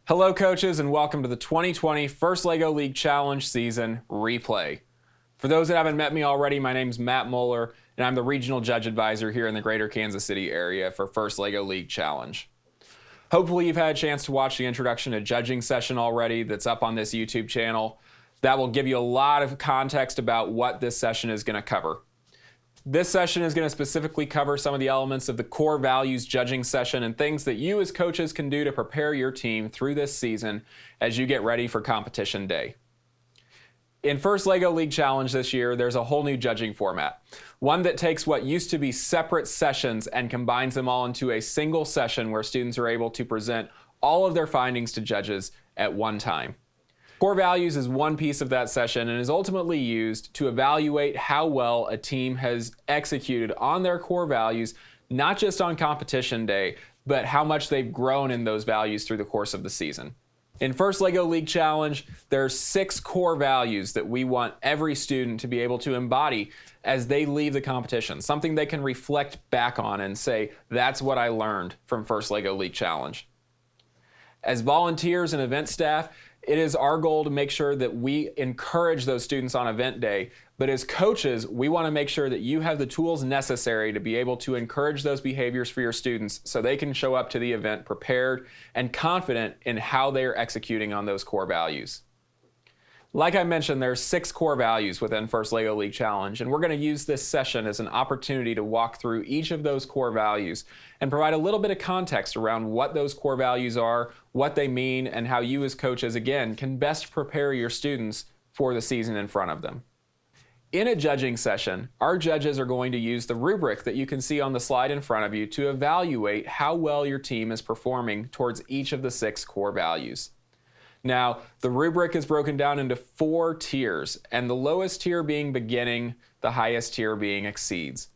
Hello coaches and welcome to the 2020 First LEGO League Challenge Season Replay. For those that haven't met me already, my name is Matt Moeller and I'm the Regional Judge Advisor here in the Greater Kansas City area for First LEGO League Challenge. Hopefully you've had a chance to watch the introduction to judging session already that's up on this YouTube channel. That will give you a lot of context about what this session is going to cover. This session is going to specifically cover some of the elements of the core values judging session and things that you as coaches can do to prepare your team through this season as you get ready for competition day. In First LEGO League Challenge this year, there's a whole new judging format. One that takes what used to be separate sessions and combines them all into a single session where students are able to present all of their findings to judges at one time. Core values is one piece of that session and is ultimately used to evaluate how well a team has executed on their core values, not just on competition day, but how much they've grown in those values through the course of the season. In First LEGO League Challenge, there are 6 core values that we want every student to be able to embody as they leave the competition, something they can reflect back on and say, that's what I learned from First LEGO League Challenge. As volunteers and event staff, it is our goal to make sure that we encourage those students on event day, but as coaches, we want to make sure that you have the tools necessary to be able to encourage those behaviors for your students so they can show up to the event prepared and confident in how they are executing on those core values. Like I mentioned, there are 6 core values within First LEGO League Challenge, and we're going to use this session as an opportunity to walk through each of those core values and provide a little bit of context around what those core values are, what they mean, and how you as coaches, again, can best prepare your students for the season in front of them. In a judging session, our judges are going to use the rubric that you can see on the slide in front of you to evaluate how well your team is performing towards each of the 6 core values. Now, the rubric is broken down into 4 tiers, and the lowest tier being beginning, the highest tier being exceeds.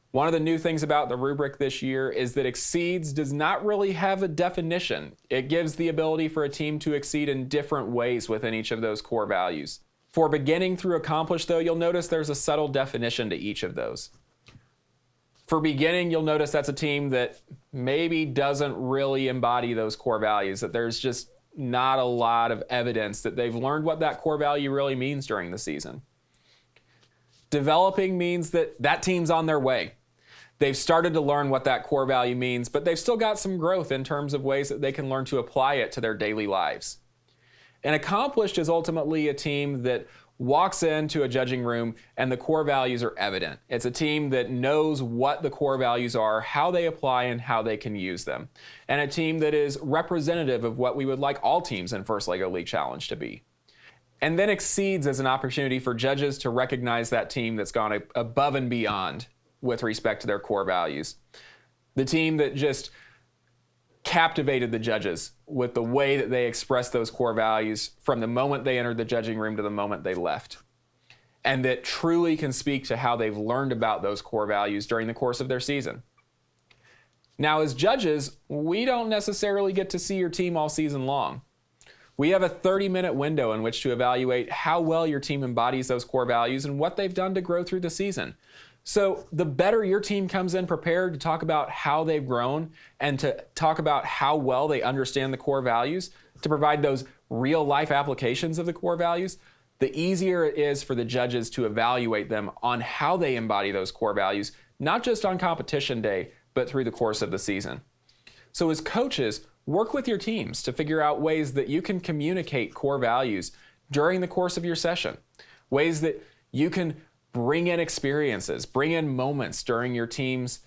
One of the new things about the rubric this year is that exceeds does not really have a definition. It gives the ability for a team to exceed in different ways within each of those core values. For beginning through accomplish, though, you'll notice there's a subtle definition to each of those. For beginning, you'll notice that's a team that maybe doesn't really embody those core values, that there's just not a lot of evidence that they've learned what that core value really means during the season. Developing means that that team's on their way. They've started to learn what that core value means, but they've still got some growth in terms of ways that they can learn to apply it to their daily lives. And accomplished is ultimately a team that walks into a judging room and the core values are evident. It's a team that knows what the core values are, how they apply, and how they can use them. And a team that is representative of what we would like all teams in First LEGO League Challenge to be. And then exceeds as an opportunity for judges to recognize that team that's gone above and beyond with respect to their core values. The team that just captivated the judges with the way that they expressed those core values from the moment they entered the judging room to the moment they left. And that truly can speak to how they've learned about those core values during the course of their season. Now, as judges, we don't necessarily get to see your team all season long. We have a 30-minute window in which to evaluate how well your team embodies those core values and what they've done to grow through the season. So the better your team comes in prepared to talk about how they've grown and to talk about how well they understand the core values, to provide those real-life applications of the core values, the easier it is for the judges to evaluate them on how they embody those core values, not just on competition day, but through the course of the season. So as coaches, work with your teams to figure out ways that you can communicate core values during the course of your session, ways that you can bring in experiences, bring in moments during your team's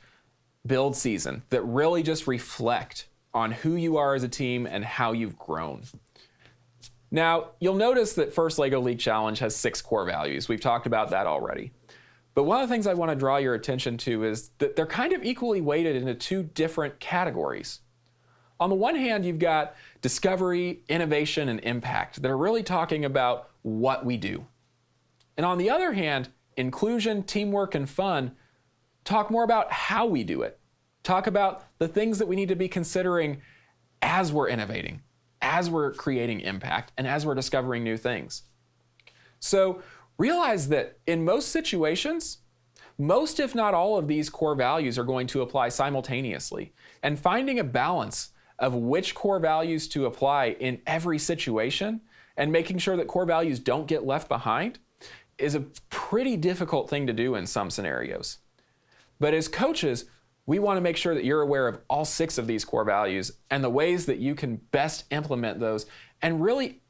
build season that really just reflect on who you are as a team and how you've grown. Now, you'll notice that First LEGO League Challenge has 6 core values. We've talked about that already. But one of the things I want to draw your attention to is that they're kind of equally weighted into 2 different categories. On the one hand, you've got discovery, innovation, and impact that are really talking about what we do. And on the other hand, inclusion, teamwork, and fun talk more about how we do it. Talk about the things that we need to be considering as we're innovating, as we're creating impact, and as we're discovering new things. So realize that in most situations, most if not all of these core values are going to apply simultaneously. And finding a balance of which core values to apply in every situation and making sure that core values don't get left behind is a pretty difficult thing to do in some scenarios. But as coaches, we want to make sure that you're aware of all 6 of these core values and the ways that you can best implement those and really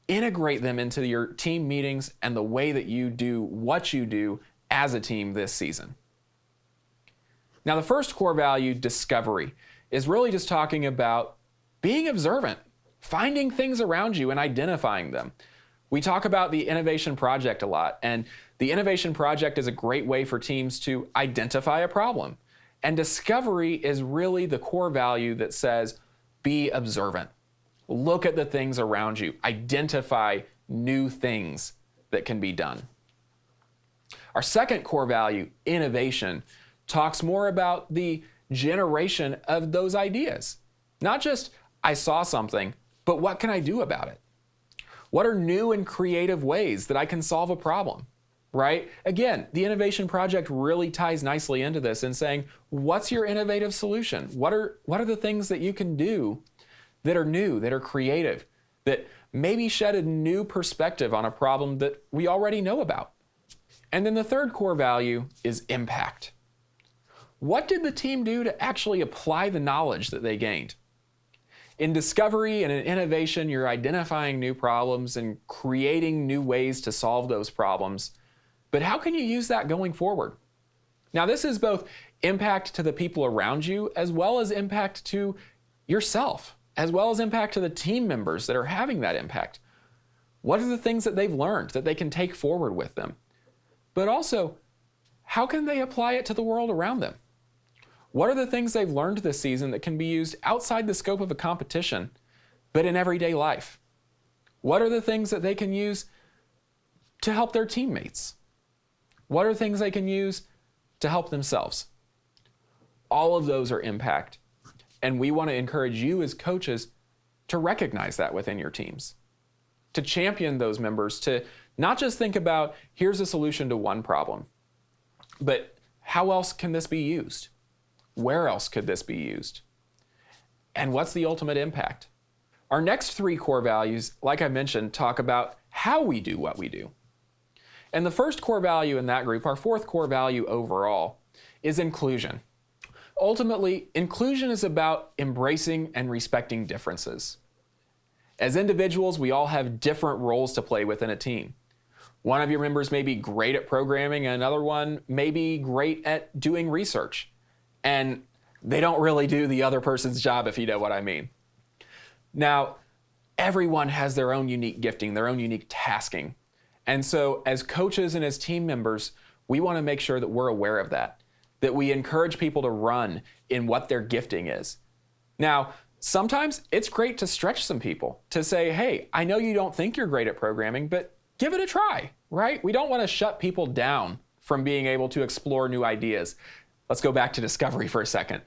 integrate them into your team meetings and the way that you do what you do as a team this season. Now, the first core value, discovery, is really just talking about being observant, finding things around you and identifying them. We talk about the innovation project a lot, and the innovation project is a great way for teams to identify a problem. And discovery is really the core value that says, be observant. Look at the things around you. Identify new things that can be done. Our second core value, innovation, talks more about the generation of those ideas. Not just, I saw something, but what can I do about it? What are new and creative ways that I can solve a problem, right? Again, the innovation project really ties nicely into this in saying, what's your innovative solution? What are the things that you can do that are new, that are creative, that maybe shed a new perspective on a problem that we already know about? And then the third core value is impact. What did the team do to actually apply the knowledge that they gained? In discovery and in innovation, you're identifying new problems and creating new ways to solve those problems. But how can you use that going forward? Now, this is both impact to the people around you, as well as impact to yourself, as well as impact to the team members that are having that impact. What are the things that they've learned that they can take forward with them? But also, how can they apply it to the world around them? What are the things they've learned this season that can be used outside the scope of a competition, but in everyday life? What are the things that they can use to help their teammates? What are things they can use to help themselves? All of those are impact. And we want to encourage you as coaches to recognize that within your teams, to champion those members, to not just think about, here's a solution to one problem, but how else can this be used? Where else could this be used? And what's the ultimate impact? Our next 3 core values, like I mentioned, talk about how we do what we do. And the first core value in that group, our 4th core value overall, is inclusion. Ultimately, inclusion is about embracing and respecting differences. As individuals, we all have different roles to play within a team. One of your members may be great at programming, and another one may be great at doing research. And they don't really do the other person's job, if you know what I mean. Now, everyone has their own unique gifting, their own unique tasking. And so as coaches and as team members, we want to make sure that we're aware of that we encourage people to run in what their gifting is. Now, sometimes it's great to stretch some people, to say, hey, I know you don't think you're great at programming, but give it a try, right? We don't want to shut people down from being able to explore new ideas. Let's go back to discovery for a second.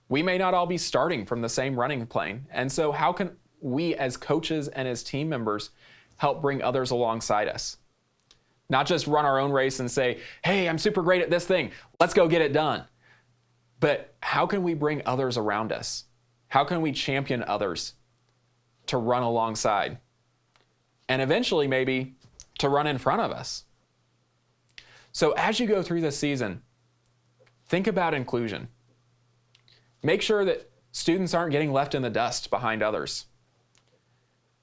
We may not all be starting from the same running plane. And so how can we as coaches and as team members help bring others alongside us? Not just run our own race and say, hey, I'm super great at this thing. Let's go get it done. But how can we bring others around us? How can we champion others to run alongside? And eventually maybe to run in front of us. So as you go through this season, think about inclusion. Make sure that students aren't getting left in the dust behind others.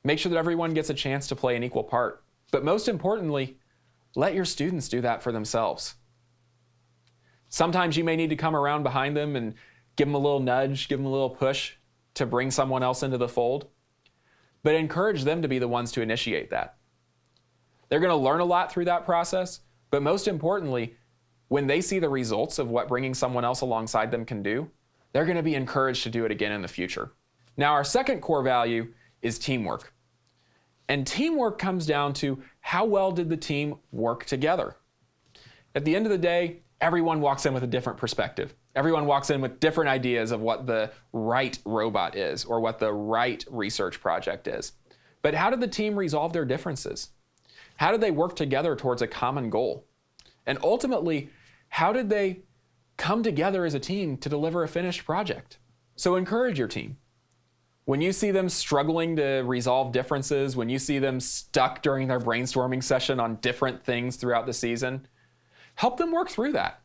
Make sure that everyone gets a chance to play an equal part. But most importantly, let your students do that for themselves. Sometimes you may need to come around behind them and give them a little nudge, give them a little push to bring someone else into the fold. But encourage them to be the ones to initiate that. They're going to learn a lot through that process, but most importantly, when they see the results of what bringing someone else alongside them can do, they're going to be encouraged to do it again in the future. Now, our second core value is teamwork. And teamwork comes down to how well did the team work together? At the end of the day, everyone walks in with a different perspective. Everyone walks in with different ideas of what the right robot is or what the right research project is. But how did the team resolve their differences? How did they work together towards a common goal? And ultimately, how did they come together as a team to deliver a finished project? So encourage your team. When you see them struggling to resolve differences, when you see them stuck during their brainstorming session on different things throughout the season, help them work through that.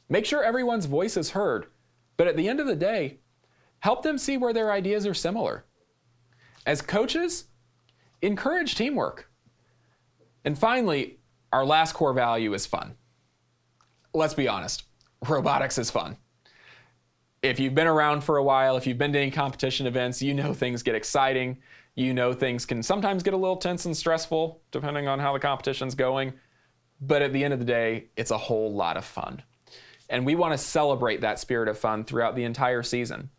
Make sure everyone's voice is heard, but at the end of the day, help them see where their ideas are similar. As coaches, encourage teamwork. And finally, our last core value is fun. Let's be honest, robotics is fun. If you've been around for a while, if you've been to any competition events, you know things get exciting. You know things can sometimes get a little tense and stressful, depending on how the competition's going. But at the end of the day, it's a whole lot of fun. And we want to celebrate that spirit of fun throughout the entire season.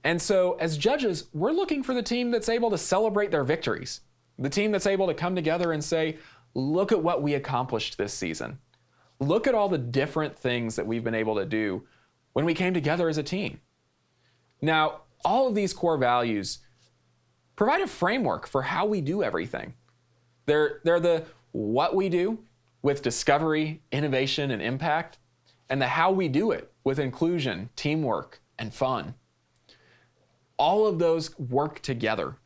And so as judges, we're looking for the team that's able to celebrate their victories. The team that's able to come together and say, look at what we accomplished this season. Look at all the different things that we've been able to do when we came together as a team. Now, all of these core values provide a framework for how we do everything. They're the what we do with discovery, innovation, and impact, and the how we do it with inclusion, teamwork, and fun. All of those work together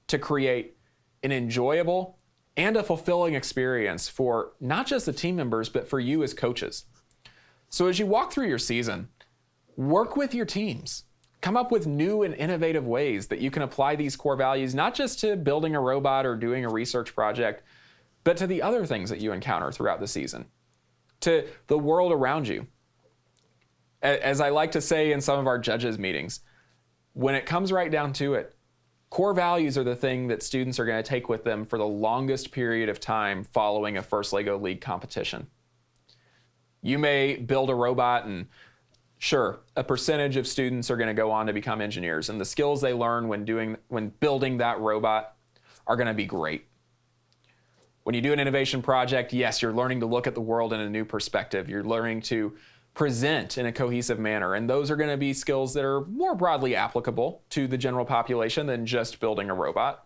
to create an enjoyable and a fulfilling experience for not just the team members, but for you as coaches. So as you walk through your season, work with your teams. Come up with new and innovative ways that you can apply these core values, not just to building a robot or doing a research project, but to the other things that you encounter throughout the season, to the world around you. As I like to say in some of our judges meetings, when it comes right down to it, core values are the thing that students are going to take with them for the longest period of time following a first LEGO League competition. You may build a robot and sure, a percentage of students are going to go on to become engineers, and the skills they learn when building that robot are going to be great. When you do an innovation project, yes, you're learning to look at the world in a new perspective. You're learning to present in a cohesive manner, and those are going to be skills that are more broadly applicable to the general population than just building a robot.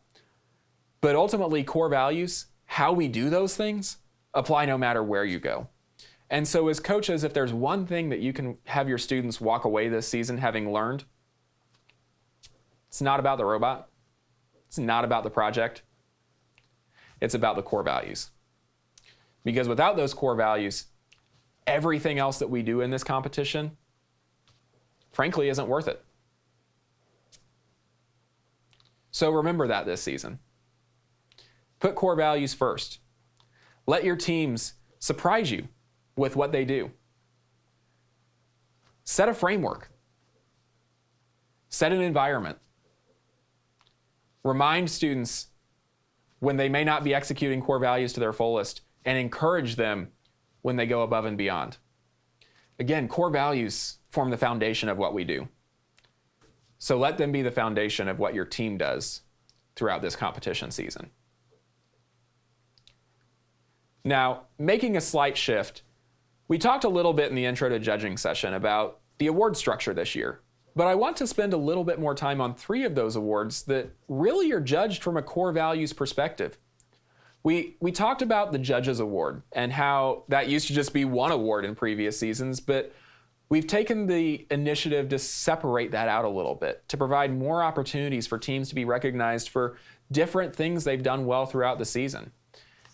But ultimately, core values, how we do those things, apply no matter where you go. And so as coaches, if there's one thing that you can have your students walk away this season having learned, it's not about the robot. It's not about the project. It's about the core values. Because without those core values, everything else that we do in this competition, frankly, isn't worth it. So remember that this season. Put core values first. Let your teams surprise you with what they do. Set a framework. Set an environment. Remind students when they may not be executing core values to their fullest, and encourage them when they go above and beyond. Again, core values form the foundation of what we do. So let them be the foundation of what your team does throughout this competition season. Now, making a slight shift, we talked a little bit in the intro to judging session about the award structure this year, but I want to spend a little bit more time on 3 of those awards that really are judged from a core values perspective. We talked about the Judges Award and how that used to just be one award in previous seasons, but we've taken the initiative to separate that out a little bit, to provide more opportunities for teams to be recognized for different things they've done well throughout the season.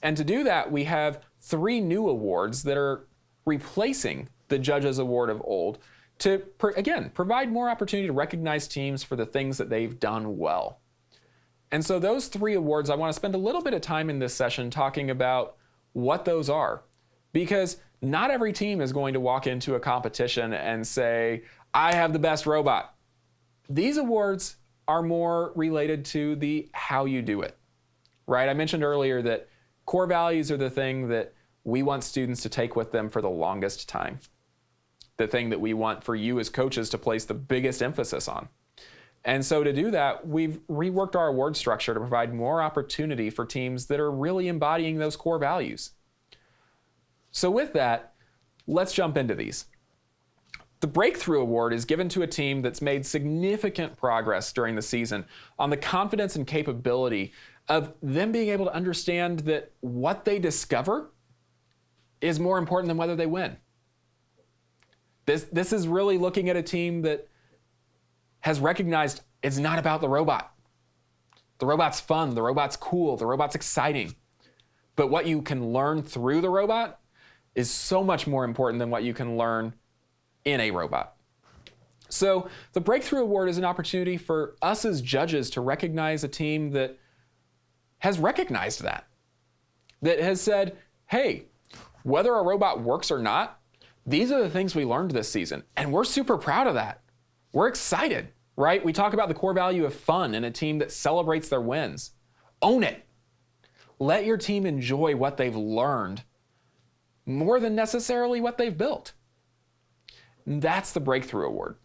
And to do that, we have 3 new awards that are replacing the Judges Award of old to, again, provide more opportunity to recognize teams for the things that they've done well. And so those 3 awards, I want to spend a little bit of time in this session talking about what those are. Because not every team is going to walk into a competition and say, I have the best robot. These awards are more related to the how you do it, right? I mentioned earlier that core values are the thing that we want students to take with them for the longest time. The thing that we want for you as coaches to place the biggest emphasis on. And so to do that, we've reworked our award structure to provide more opportunity for teams that are really embodying those core values. So with that, let's jump into these. The Breakthrough Award is given to a team that's made significant progress during the season on the confidence and capability of them being able to understand that what they discover is more important than whether they win. This is really looking at a team that has recognized it's not about the robot. The robot's fun, the robot's cool, the robot's exciting. But what you can learn through the robot is so much more important than what you can learn in a robot. So the Breakthrough Award is an opportunity for us as judges to recognize a team that has recognized that has said, hey, whether a robot works or not, these are the things we learned this season, and we're super proud of that. We're excited, right? We talk about the core value of fun in a team that celebrates their wins. Own it. Let your team enjoy what they've learned more than necessarily what they've built. And that's the Breakthrough Award.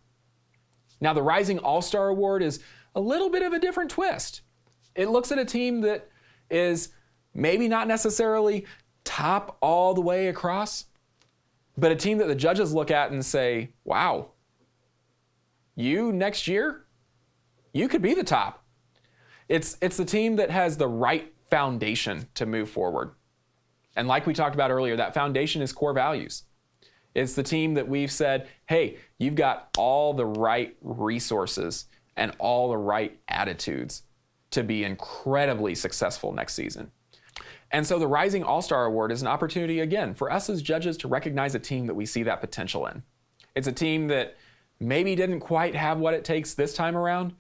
Now, the Rising All-Star Award is a little bit of a different twist. It looks at a team that is maybe not necessarily top all the way across, but a team that the judges look at and say, wow, you next year, you could be the top. It's the team that has the right foundation to move forward. And like we talked about earlier, that foundation is core values. It's the team that we've said, hey, you've got all the right resources and all the right attitudes to be incredibly successful next season. And so the Rising All-Star Award is an opportunity, again, for us as judges to recognize a team that we see that potential in. It's a team that maybe didn't quite have what it takes this time around,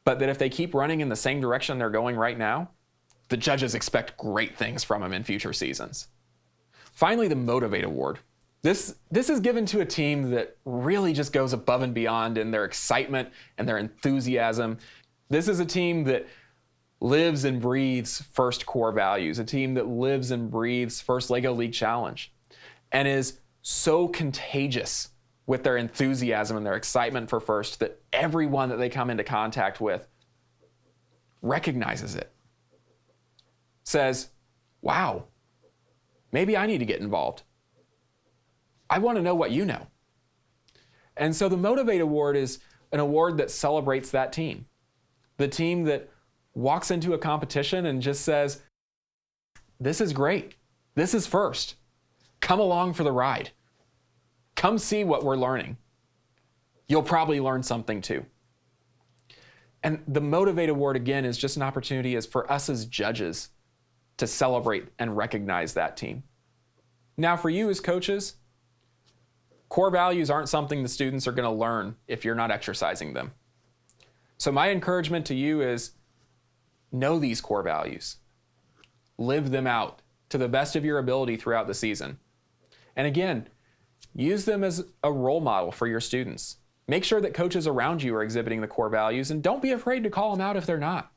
but that if they keep running in the same direction they're going right now, the judges expect great things from them in future seasons. Finally, the Motivate Award. This is given to a team that really just goes above and beyond in their excitement and their enthusiasm. This is a team that lives and breathes first core values, a team that lives and breathes first LEGO League Challenge, and is so contagious with their enthusiasm and their excitement for first that everyone that they come into contact with recognizes it. Says, wow, maybe I need to get involved. I want to know what you know. And so the Motivate Award is an award that celebrates that team. The team that walks into a competition and just says, this is great. This is first. Come along for the ride. Come see what we're learning. You'll probably learn something too. And the Motivate Award, again, is just an opportunity for us as judges to celebrate and recognize that team. Now, for you as coaches, core values aren't something the students are going to learn if you're not exercising them. So my encouragement to you is know these core values. Live them out to the best of your ability throughout the season. And again, use them as a role model for your students. Make sure that coaches around you are exhibiting the core values, and don't be afraid to call them out if they're not.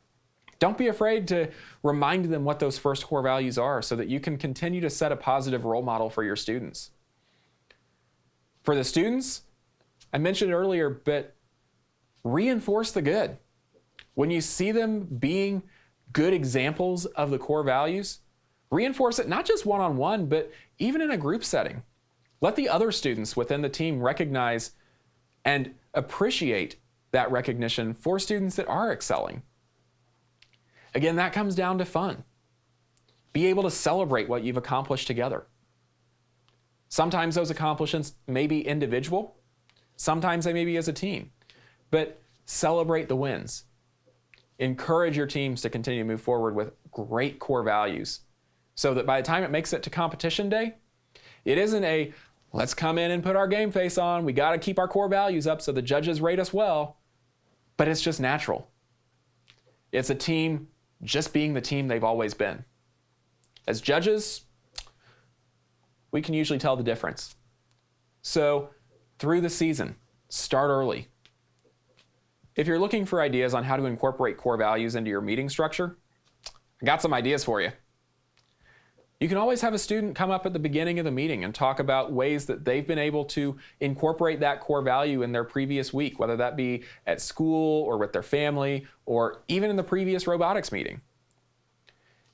Don't be afraid to remind them what those first core values are so that you can continue to set a positive role model for your students. For the students, I mentioned it earlier, but reinforce the good. When you see them being good examples of the core values, reinforce it not just one-on-one, but even in a group setting. Let the other students within the team recognize and appreciate that recognition for students that are excelling. Again, that comes down to fun. Be able to celebrate what you've accomplished together. Sometimes those accomplishments may be individual. Sometimes they may be as a team. But celebrate the wins. Encourage your teams to continue to move forward with great core values so that by the time it makes it to competition day, it isn't a, let's come in and put our game face on. We got to keep our core values up so the judges rate us well. But it's just natural. It's a team just being the team they've always been. As judges, we can usually tell the difference. So through the season, start early. If you're looking for ideas on how to incorporate core values into your meeting structure, I got some ideas for you. You can always have a student come up at the beginning of the meeting and talk about ways that they've been able to incorporate that core value in their previous week, whether that be at school or with their family or even in the previous robotics meeting.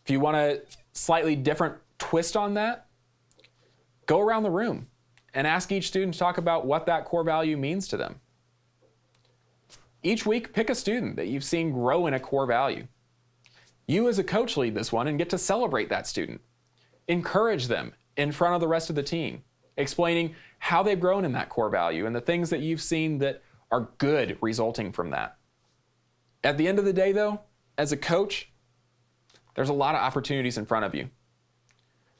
If you want a slightly different twist on that, go around the room and ask each student to talk about what that core value means to them. Each week, pick a student that you've seen grow in a core value. You as a coach lead this one and get to celebrate that student. Encourage them in front of the rest of the team, explaining how they've grown in that core value and the things that you've seen that are good resulting from that. At the end of the day, though, as a coach, there's a lot of opportunities in front of you.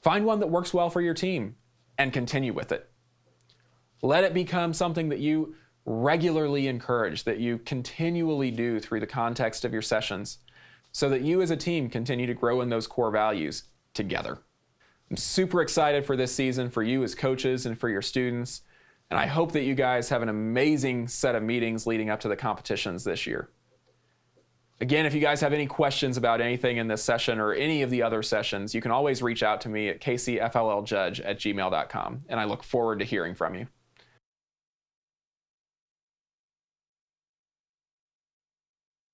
Find one that works well for your team and continue with it. Let it become something that you regularly encourage, that you continually do through the context of your sessions, so that you as a team continue to grow in those core values together. I'm super excited for this season for you as coaches and for your students, and I hope that you guys have an amazing set of meetings leading up to the competitions this year. Again, if you guys have any questions about anything in this session or any of the other sessions, you can always reach out to me at kcflljudge@gmail.com, and I look forward to hearing from you.